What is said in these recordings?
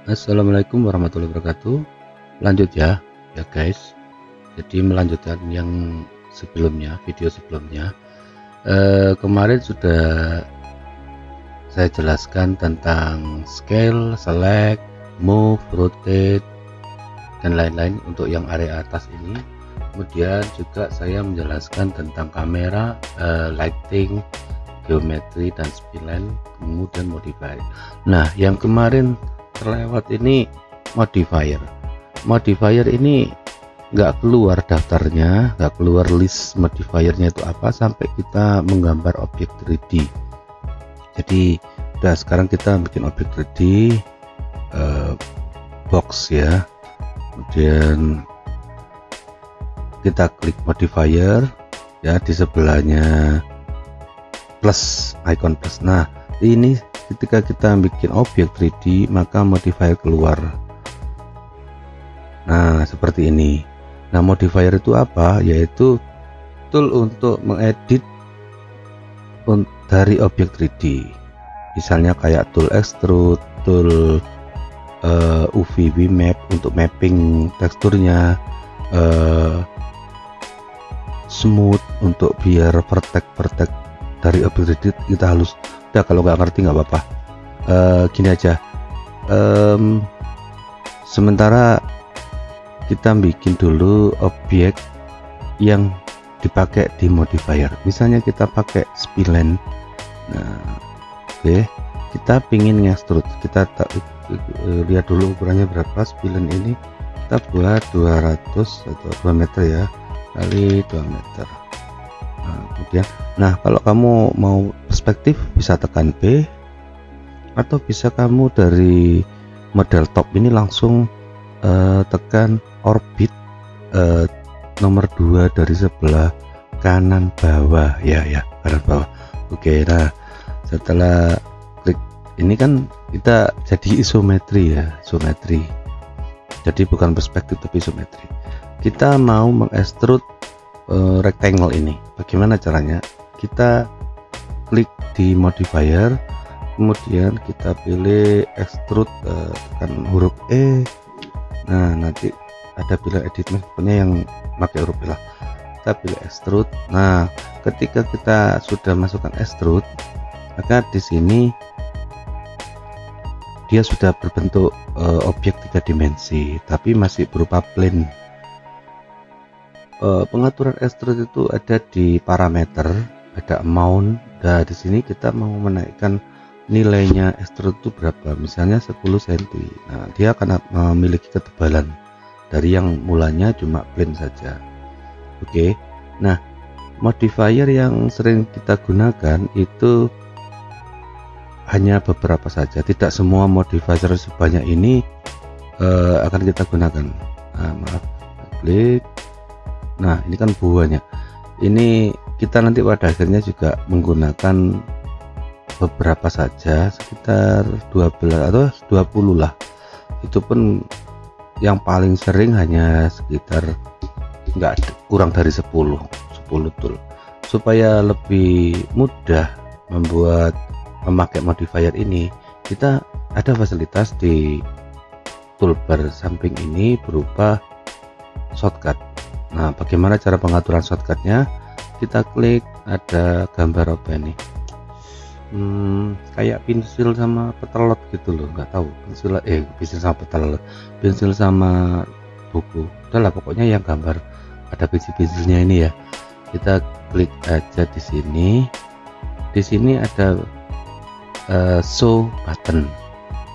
Assalamualaikum warahmatullahi wabarakatuh. Lanjut ya guys. Jadi melanjutkan yang sebelumnya, video sebelumnya. Kemarin sudah saya jelaskan tentang scale, select, move, rotate, dan lain-lain untuk yang area atas ini. Kemudian juga saya menjelaskan tentang kamera, lighting, geometri, dan spline, kemudian modifier. Nah, yang kemarin terlewat ini modifier ini nggak keluar daftarnya, nggak keluar list modifiernya itu apa sampai kita menggambar objek 3D. Jadi udah, sekarang kita bikin objek 3D box ya, kemudian kita klik modifier ya, di sebelahnya plus, icon plus. Nah, ini ketika kita bikin objek 3D maka modifier keluar. Nah, seperti ini. Nah, modifier itu apa? Yaitu tool untuk mengedit dari objek 3D. Misalnya kayak tool extrude, tool UV map untuk mapping teksturnya, smooth untuk biar vertex dari objek 3D kita halus. Udah, kalau nggak ngerti nggak apa-apa, gini aja, sementara kita bikin dulu objek yang dipakai di modifier. Misalnya kita pakai spline. Nah, oke, kita pingin nge-extrude, kita lihat dulu ukurannya berapa. Spline ini kita buat 200 atau 2 meter ya, kali 2 meter. Nah, kemudian, nah kalau kamu mau perspektif bisa tekan B, atau bisa kamu dari model top ini langsung tekan orbit nomor 2 dari sebelah kanan bawah ya, kanan bawah. Oke, nah setelah klik ini kan kita jadi isometri ya, isometri. Jadi bukan perspektif tapi isometri. Kita mau mengextrude rectangle ini. Bagaimana caranya? Kita klik di modifier, kemudian kita pilih extrude, tekan huruf E. Nah, nanti ada pilihan edit pokoknya yang pakai huruf E lah. Kita pilih extrude. Nah, ketika kita sudah masukkan extrude, maka di sini dia sudah berbentuk objek 3 dimensi tapi masih berupa plane. Pengaturan extrude itu ada di parameter, ada amount. Nah, di sini kita mau menaikkan nilainya extrude itu berapa, misalnya 10 cm. Nah, dia akan memiliki ketebalan dari yang mulanya cuma plane saja. Oke, nah modifier yang sering kita gunakan itu hanya beberapa saja, tidak semua modifier sebanyak ini akan kita gunakan. Nah, maaf, klik. Nah, ini kan buahnya. Ini kita nanti pada akhirnya juga menggunakan beberapa saja, sekitar 12 atau 20 lah. Itu pun yang paling sering hanya sekitar nggak kurang dari 10 tool. Supaya lebih mudah memakai modifier ini, kita ada fasilitas di toolbar samping ini berupa shortcut. Nah, bagaimana cara pengaturan shortcutnya? Kita klik, ada gambar apa ini, kayak pensil sama petelot gitu loh, nggak tahu pensil sama petelot, pensil sama buku. Udahlah, pokoknya yang gambar ada pensil-pensilnya ini ya. Kita klik aja di sini. Di sini ada show button.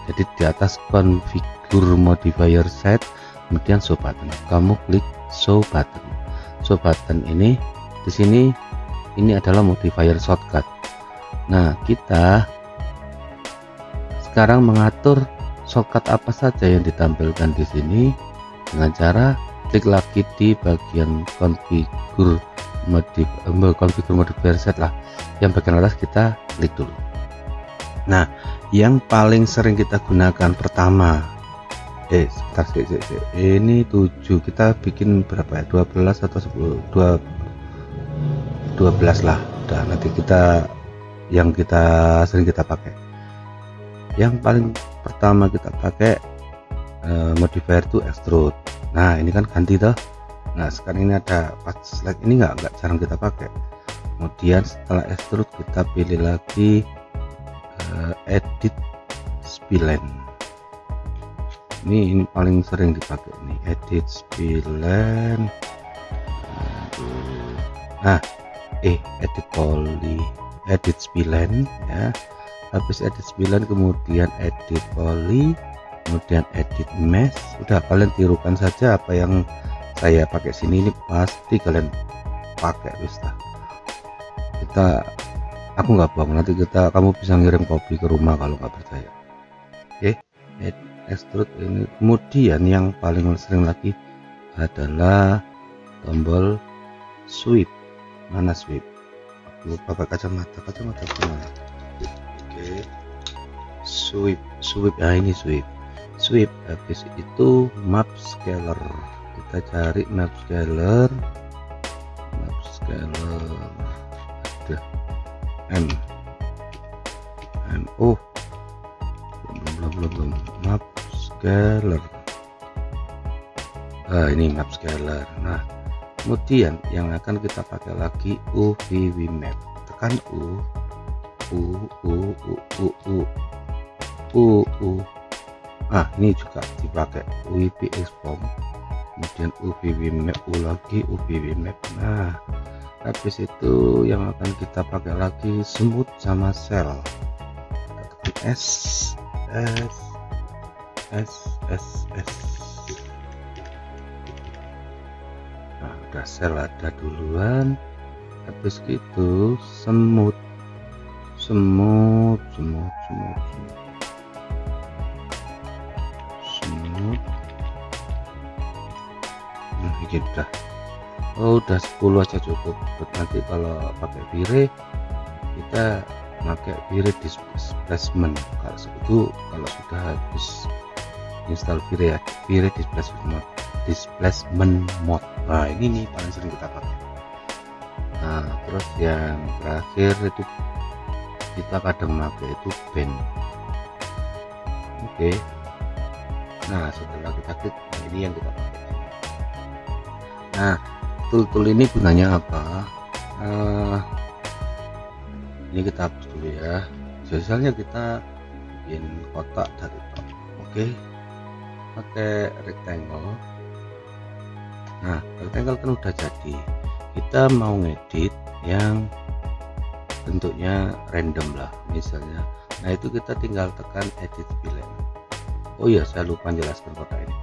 Jadi di atas configure modifier set, kemudian show button. Kamu klik show button. Show button ini di sini, ini adalah modifier shortcut. Nah, kita sekarang mengatur shortcut apa saja yang ditampilkan di sini dengan cara klik lagi di bagian configure modifier set lah. Yang bagian atas kita klik dulu. Nah, yang paling sering kita gunakan pertama, sebentar sih. Ini 7, kita bikin berapa ya? 12 atau 10? 12 lah. Udah, nanti kita yang sering kita pakai. Yang paling pertama kita pakai modifier itu extrude. Nah ini kan ganti toh. Nah sekarang ini ada path select, ini nggak jarang kita pakai. Kemudian setelah extrude kita pilih lagi edit spline. Ini paling sering dipakai nih, edit spline. Nah edit poly, edit spline ya. Habis edit spline kemudian edit poly, kemudian edit mesh. Udah, kalian tirukan saja apa yang saya pakai sini, ini pasti kalian pakai. Aku nggak bohong, nanti kamu bisa ngirim kopi ke rumah kalau nggak percaya. Oke, extrude ini. Kemudian yang paling sering lagi adalah tombol sweep. Mana sweep? Aku lupa pakai kacamata kemana? Oke, sweep. Nah ini sweep. Habis itu map scaler. Kita cari map scaler. Ada belum map scaler. Ini map scaler. Nah kemudian yang akan kita pakai lagi UVW map. Tekan U. Ini juga dipakai UVP export, kemudian UVW map, lagi UVW map. Nah habis itu yang akan kita pakai lagi smooth sama cell. S. Nah udah cell ada duluan. Habis itu smooth. Nah ini udah 10 aja cukup. Nanti kalau pakai Vire kita pakai Vire displacement. Kalau sudah habis install Vire ya, Vire displacement mode. Nah ini nih paling sering kita pakai. Nah terus yang terakhir itu kita kadang pakai itu band. Oke. Nah setelah kita klik, ini yang kita pakai. Nah tool ini gunanya apa? Ini kita hapus dulu ya. Misalnya kita bikin kotak dari top. Oke, pakai rectangle. Nah rectangle kan udah jadi. Kita mau ngedit yang bentuknya random lah misalnya. Nah itu kita tinggal tekan edit spline. Oh ya, saya lupa jelaskan kotak ini.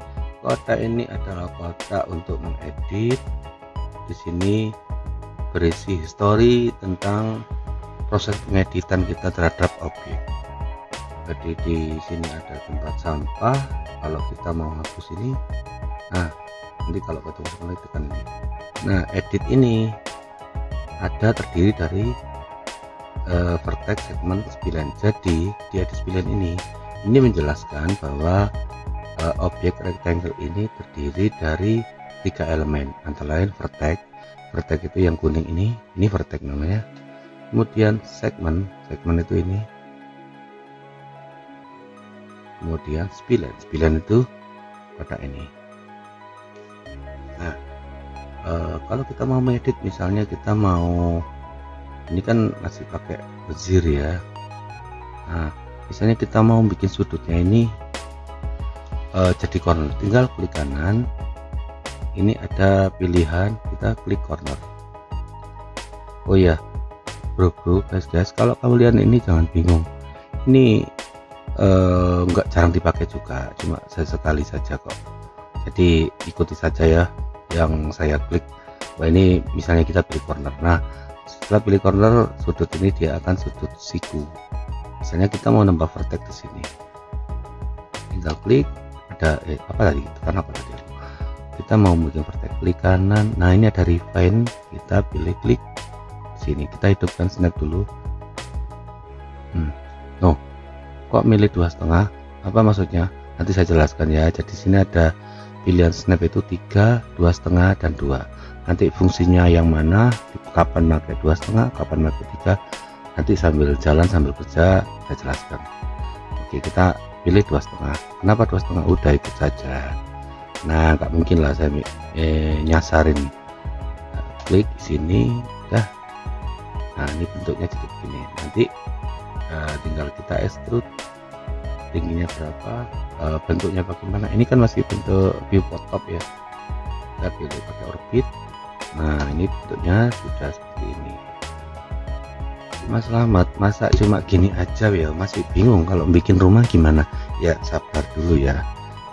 Kotak ini adalah kotak untuk mengedit. Di sini berisi history tentang proses pengeditan kita terhadap objek. Jadi di sini ada tempat sampah. Kalau kita mau hapus ini, nah nanti kalau ketemu sekali tekan ini. Nah edit ini terdiri dari vertex, segmen, spline. Jadi di edit spline ini menjelaskan bahwa objek rectangle ini terdiri dari 3 elemen, antara lain vertex itu yang kuning ini vertex namanya. Kemudian segmen itu ini. Kemudian spline itu kotak ini. Nah kalau kita mau mengedit, misalnya kita mau, ini kan masih pakai bezier ya. Nah misalnya kita mau bikin sudutnya ini jadi corner, tinggal klik kanan. Ini ada pilihan, kita klik corner. Oh ya bro guys, kalau kamu lihat ini jangan bingung, ini nggak jarang dipakai juga, cuma sekali saja kok. Jadi ikuti saja ya yang saya klik. Wah ini misalnya kita pilih corner. Nah setelah pilih corner, sudut ini dia akan sudut siku. Misalnya kita mau nambah vertex di sini, tinggal klik. Ada tekan apa tadi? Kita mau bikin vertex, klik kanan. Nah ini ada refine, kita pilih klik sini, kita hidupkan snap dulu. Kok milih 2,5? Apa maksudnya? Nanti saya jelaskan ya. Jadi sini ada pilihan snap itu 3, 2,5 dan 2. Nanti fungsinya yang mana, kapan pakai 2,5, kapan pakai 3, nanti sambil jalan sambil kerja saya jelaskan. Oke, kita pilih 2,5. Kenapa 2,5? Udah ikut saja. Nah, nggak mungkin lah saya nyasarin. Nah, klik di sini, udah. Nah, ini bentuknya jadi begini. Nanti tinggal kita extrude, tingginya berapa, bentuknya bagaimana. Ini kan masih bentuk viewport top ya. Kita pilih pakai orbit. Nah, ini bentuknya sudah seperti ini. Mas Slamet, masa cuma gini aja ya, masih bingung kalau bikin rumah gimana? Ya sabar dulu ya,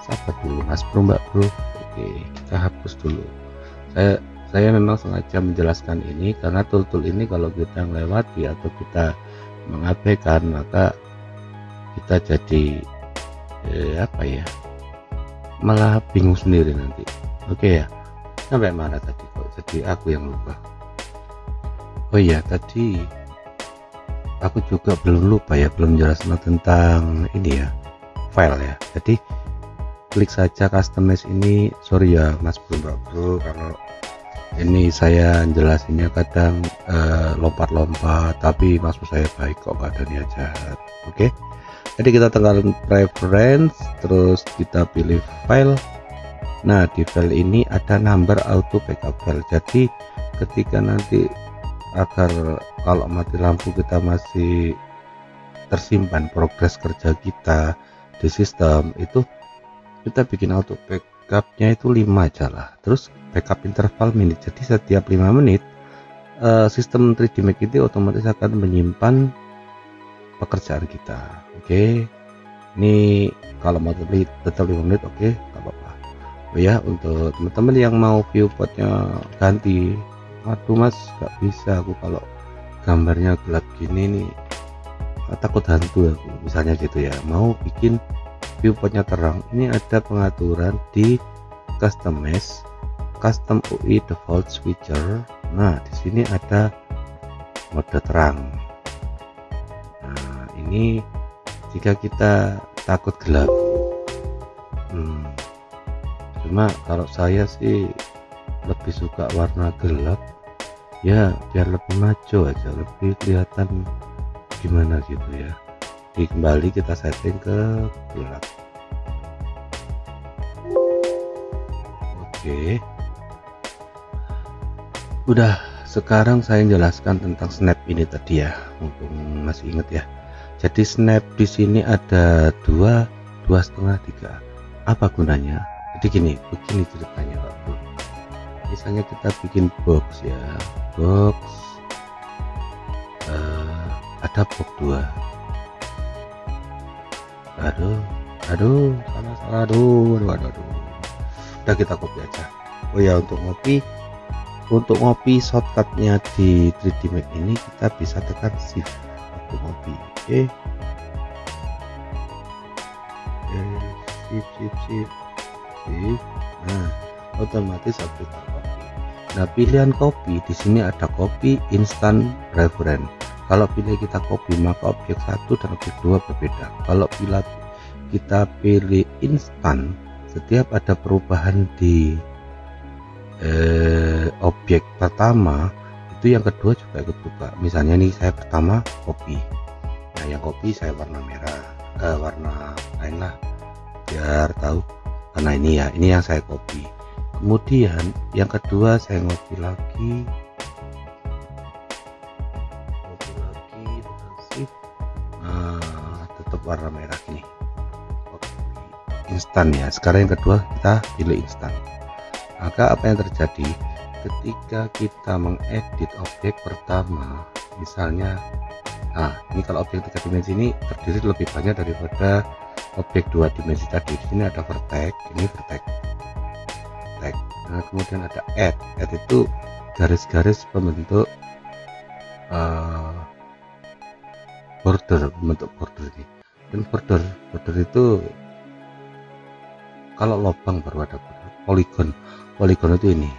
sabar dulu Mas Bro, Mbak Bro. Oke, kita hapus dulu. Saya memang sengaja menjelaskan ini karena tool-tool ini kalau kita melewati atau kita mengabaikan, maka kita jadi apa ya, malah bingung sendiri nanti. Oke ya, sampai mana tadi kok jadi aku yang lupa. Oh iya, tadi aku juga belum lupa ya, belum jelaskan tentang ini ya, file ya. Jadi klik saja customize ini. Sorry ya Mas Bro, kalau ini saya jelasinnya kadang lompat-lompat, tapi maksud saya baik kok, gak ada niat jahat. Oke, jadi kita tinggalin preference, terus kita pilih file. Nah, di file ini ada number auto backup file, jadi ketika nanti agar kalau mati lampu kita masih tersimpan progres kerja kita di sistem, itu kita bikin auto backupnya itu 5 aja lah. Terus backup interval menit, jadi setiap 5 menit sistem 3D Max itu otomatis akan menyimpan pekerjaan kita. Oke, ini kalau mau tetap 5 menit, oke, nggak apa-apa. Oh ya, untuk teman-teman yang mau viewportnya ganti, waduh Mas, gak bisa aku kalau gambarnya gelap gini nih, takut hantu aku misalnya gitu ya. Mau bikin viewportnya terang, ini ada pengaturan di customize, custom UI default switcher. Nah, di sini ada mode terang. Nah, ini jika kita takut gelap, cuma kalau saya sih lebih suka warna gelap ya, biar lebih maju aja, lebih kelihatan gimana gitu ya. Kembali kita setting ke gelap. Oke, udah. Sekarang saya jelaskan tentang snap ini tadi ya, mumpung masih inget ya. Jadi snap di sini ada 2,5, 3. Apa gunanya? Jadi begini ceritanya Pak Bro. Misalnya kita bikin box ya, box ada box 2. Aduh, salah, aduh. Udah, kita copy aja. Oh ya, untuk ngopi shortcutnya di 3D Max ini kita bisa tekan shift untuk ngopi. Oke. Shift. Nah, otomatis objek tercopy. Nah, pilihan copy di sini ada copy instant reference. Kalau pilih kita copy, maka objek 1 dan objek 2 berbeda. Kalau kita pilih instant, setiap ada perubahan di objek pertama, itu yang kedua juga ikut berubah. Misalnya nih, saya pertama copy. Nah, yang copy saya warna merah, warna lain lah, biar tahu. Karena ini ya, ini yang saya copy. Kemudian yang kedua saya ngopi lagi dengan shift. Nah, tetap warna merah ini. Instan ya. Sekarang yang kedua kita pilih instan. Maka apa yang terjadi ketika kita mengedit objek pertama, misalnya, nah ini kalau objek 3 dimensi ini terdiri lebih banyak daripada objek 2 dimensi tadi. Di sini ada vertex, ini vertex. Nah, kemudian ada add itu garis-garis pembentuk border, membentuk border ini. Dan border itu kalau lubang baru ada border. Polygon itu ini.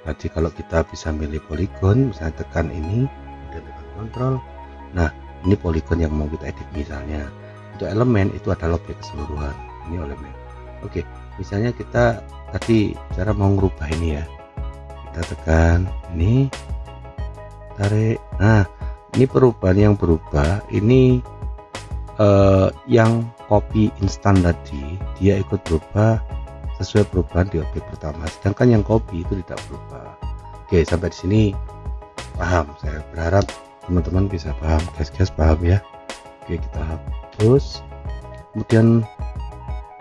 Jadi kalau kita bisa milih polygon, misalnya tekan ini, kemudian tekan kontrol. Nah, ini polygon yang mau kita edit. Misalnya untuk elemen itu adalah objek keseluruhan, ini elemen. Oke, misalnya kita tadi cara mau ngerubah ini ya, kita tekan ini, tarik. Nah, ini perubahan yang berubah ini yang copy instan tadi dia ikut berubah sesuai perubahan di objek pertama, sedangkan yang copy itu tidak berubah. Oke, sampai di sini paham? Saya berharap teman-teman bisa paham, guys paham ya. Oke, kita hapus. Kemudian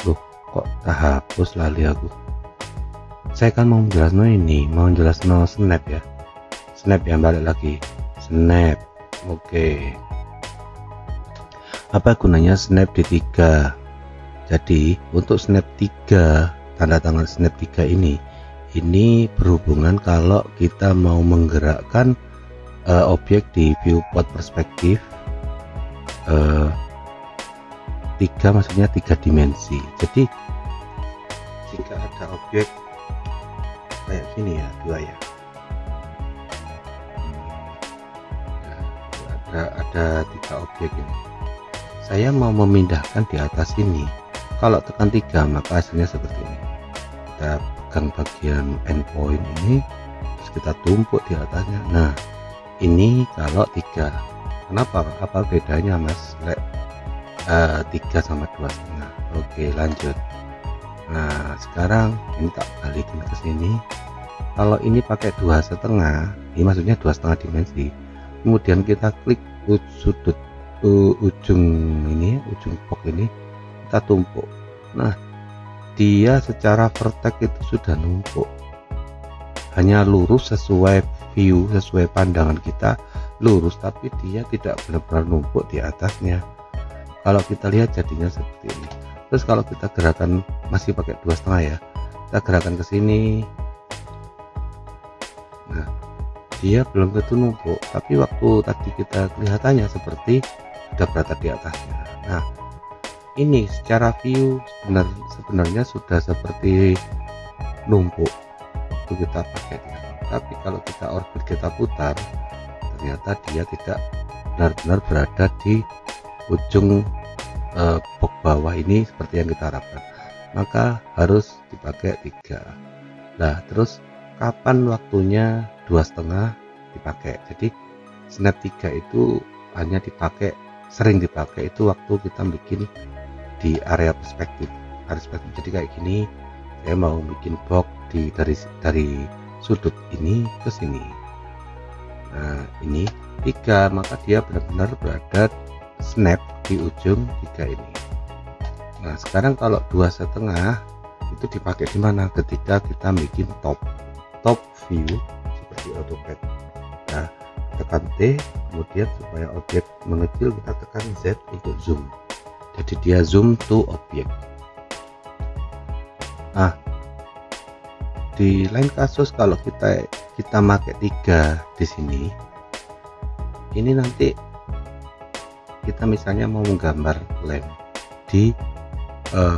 loh, kok tak hapus, lali aku. Saya kan mau menjelaskan ini, mau menjelaskan snap ya. Snap ya, balik lagi. Snap. Oke. Apa gunanya snap D3? Jadi untuk snap 3, tanda tangan snap 3 ini berhubungan kalau kita mau menggerakkan objek di viewport perspektif 3, maksudnya 3 dimensi. Jadi jika ada objek kayak gini ya, 2 ya, ada 3 objek ini, saya mau memindahkan di atas ini. Kalau tekan 3 maka hasilnya seperti ini. Kita pegang bagian endpoint ini, terus kita tumpuk di atasnya. Nah ini kalau 3. Kenapa? Apa bedanya mas? 3 sama 2,5. Oke, lanjut. Nah sekarang ini tak balikin ke sini. Kalau ini pakai 2,5, ini maksudnya 2,5 dimensi. Kemudian kita klik sudut ujung ini, ujung box ini, kita tumpuk. Nah dia secara vertex itu sudah numpuk, hanya lurus sesuai view, sesuai pandangan kita lurus, tapi dia tidak benar-benar numpuk di atasnya. Kalau kita lihat jadinya seperti ini. Terus kalau kita gerakan masih pakai 2,5 ya, kita gerakan ke sini. Nah dia belum tentu numpuk, tapi waktu tadi kita kelihatannya seperti sudah berada di atasnya. Nah ini secara view sebenarnya sudah seperti numpuk, itu kita pakai. Tapi kalau kita orbit, kita putar, ternyata dia tidak benar-benar berada di ujung box bawah ini seperti yang kita harapkan, maka harus dipakai 3. Nah terus kapan waktunya 2,5 dipakai? Jadi snap 3 itu hanya dipakai, sering dipakai itu waktu kita bikin di area perspektif. Jadi kayak gini, saya mau bikin box dari sudut ini ke sini. Nah ini 3, maka dia benar-benar berada snap di ujung 3 ini. Nah sekarang kalau 2,5 itu dipakai di mana? Ketika kita bikin top view seperti AutoCAD. Nah tekan T, kemudian supaya objek mengecil kita tekan Z untuk zoom. Jadi dia zoom to objek. Nah di lain kasus kalau kita pakai 3 di sini, ini nanti kita misalnya mau menggambar lem di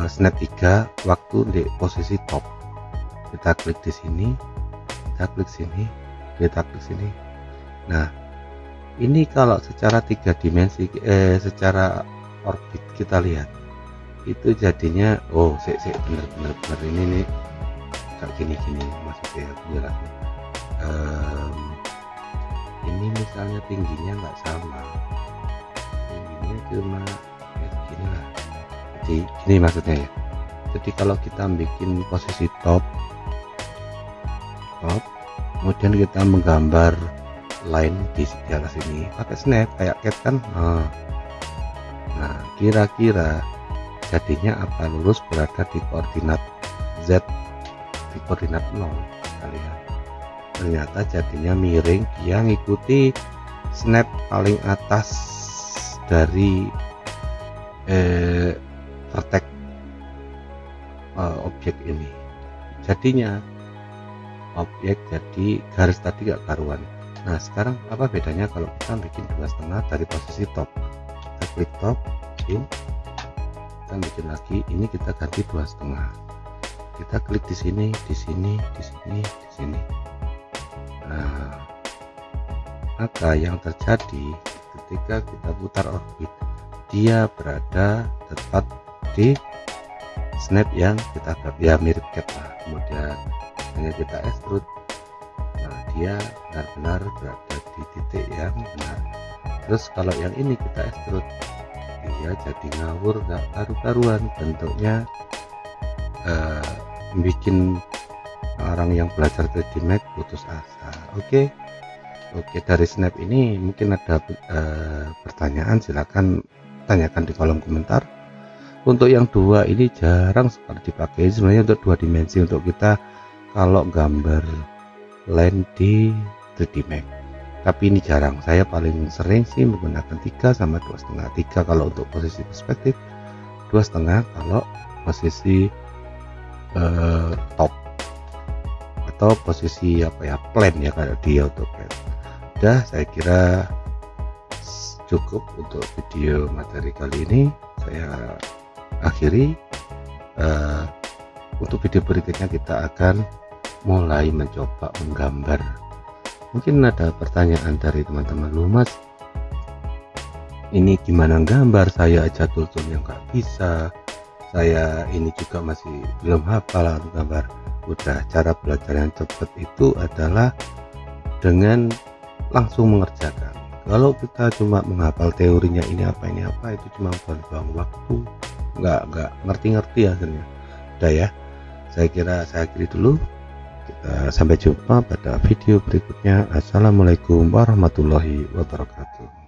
snap 3 waktu di posisi top, kita klik di sini, kita klik sini, kita klik sini. Nah ini kalau secara 3 dimensi, secara orbit kita lihat itu jadinya bener ini nih kayak gini maksudnya penjelasan. Ini misalnya tingginya nggak sama, tingginya cuma kayak gini lah. Jadi gini maksudnya ya. Jadi kalau kita bikin posisi top, kemudian kita menggambar line di atas ini pakai snap kayak cat kan. Nah kira-kira jadinya apa? Lurus berada di koordinat Z, di koordinat 0. Kita lihat ternyata jadinya miring, dia ngikuti snap paling atas dari vertex objek ini. Jadinya objek jadi garis tadi gak karuan. Nah sekarang apa bedanya kalau kita bikin 2,5 dari posisi top? Kita klik top, kita bikin lagi, ini kita ganti 2,5. Kita klik di sini, di sini, di sini, di sini. Nah maka yang terjadi ketika kita putar orbit, dia berada tepat di snap yang kita ya mirip cat lah. Kemudian hanya kita extrude, nah dia benar-benar berada di titik yang benar. Terus kalau yang ini kita extrude, dia jadi ngawur nggak karu-karuan, bentuknya bikin orang yang belajar 3D Max putus asa. Oke, dari snap ini mungkin ada pertanyaan, silakan tanyakan di kolom komentar. Untuk yang dua ini jarang sekali dipakai sebenarnya, untuk 2 dimensi, untuk kita kalau gambar land di 3D Max, tapi ini jarang. Saya paling sering sih menggunakan 3 sama 2,5. 3 kalau untuk posisi perspektif, 2,5 kalau posisi top atau posisi plan ya, kalau di AutoCAD. Udah, saya kira cukup untuk video materi kali ini. Saya akhiri. Untuk video berikutnya kita akan mulai mencoba menggambar. Mungkin ada pertanyaan dari teman-teman, lu Mas, ini gimana gambar, saya aja tool-toolnya nggak bisa, saya ini juga masih belum hafal gambar. Udah, cara belajar yang cepat itu adalah dengan langsung mengerjakan. Kalau kita cuma menghafal teorinya ini apa itu cuma buang waktu, nggak ngerti hasilnya. Udah ya, saya kira saya akhiri dulu. Kita sampai jumpa pada video berikutnya. Assalamualaikum warahmatullahi wabarakatuh.